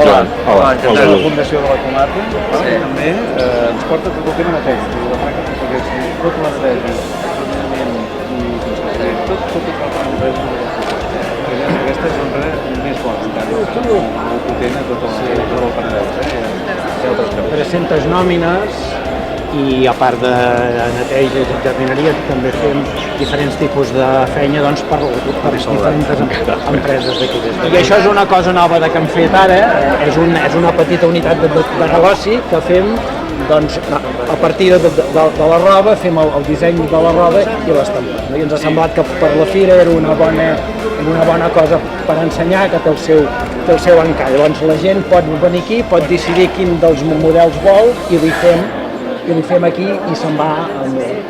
Joan. Hola, Hola, la Fundació de la Comarca, també ens porta tot el tema neteja, la marca tot la neteja, tot el que fa neteja de la ciutat. Aquesta és l'empresa més forta, molt potent a tot el Penedès. Hi ha altres llocs. 300 nòmines i a part de neteja i jardineria també fem diferents tipus de feina doncs, per diferents empreses d'aquí. I això és una cosa nova que hem fet ara, és una petita unitat de negoci que fem doncs, a partir de la roba, fem el disseny de la roba i l'estampat. I ens ha semblat que per la fira era una bona cosa per ensenyar que té el seu encall. Llavors la gent pot venir aquí, pot decidir quin dels models vol i li fem aquí i se'n va amb ell.